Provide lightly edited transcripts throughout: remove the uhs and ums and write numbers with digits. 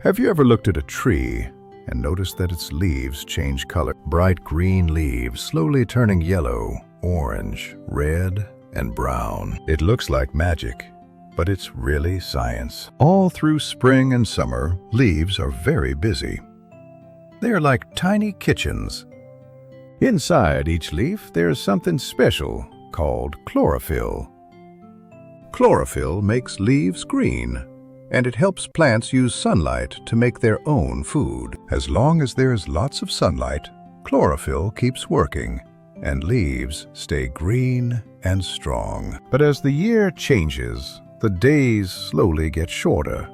Have you ever looked at a tree and noticed that its leaves change color? Bright green leaves slowly turning yellow, orange, red, and brown. It looks like magic, but it's really science. All through spring and summer, leaves are very busy. They are like tiny kitchens. Inside each leaf, there's something special called chlorophyll. Chlorophyll makes leaves green, and it helps plants use sunlight to make their own food. As long as there's lots of sunlight, chlorophyll keeps working, and leaves stay green and strong. But as the year changes, the days slowly get shorter.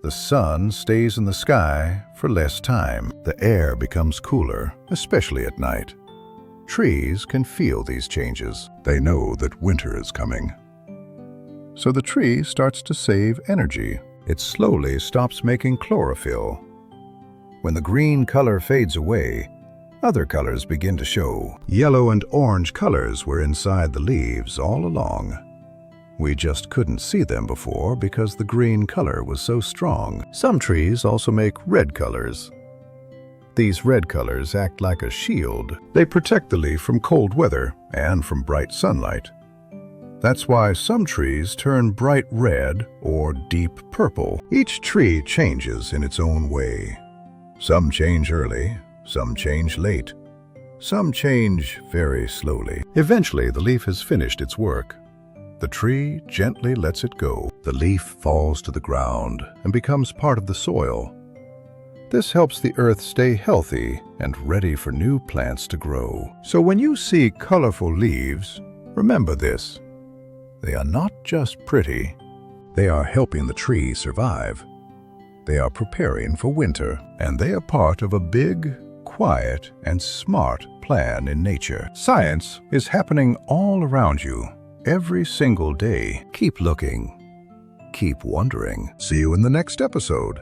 The sun stays in the sky for less time. The air becomes cooler, especially at night. Trees can feel these changes. They know that winter is coming. So the tree starts to save energy. It slowly stops making chlorophyll. When the green color fades away, other colors begin to show. Yellow and orange colors were inside the leaves all along. We just couldn't see them before because the green color was so strong. Some trees also make red colors. These red colors act like a shield. They protect the leaf from cold weather and from bright sunlight. That's why some trees turn bright red or deep purple. Each tree changes in its own way. Some change early, some change late, some change very slowly. Eventually, the leaf has finished its work. The tree gently lets it go. The leaf falls to the ground and becomes part of the soil. This helps the earth stay healthy and ready for new plants to grow. So when you see colorful leaves, remember this. They are not just pretty. They are helping the tree survive. They are preparing for winter, and they are part of a big, quiet, and smart plan in nature. Science is happening all around you, every single day. Keep looking. Keep wondering. See you in the next episode.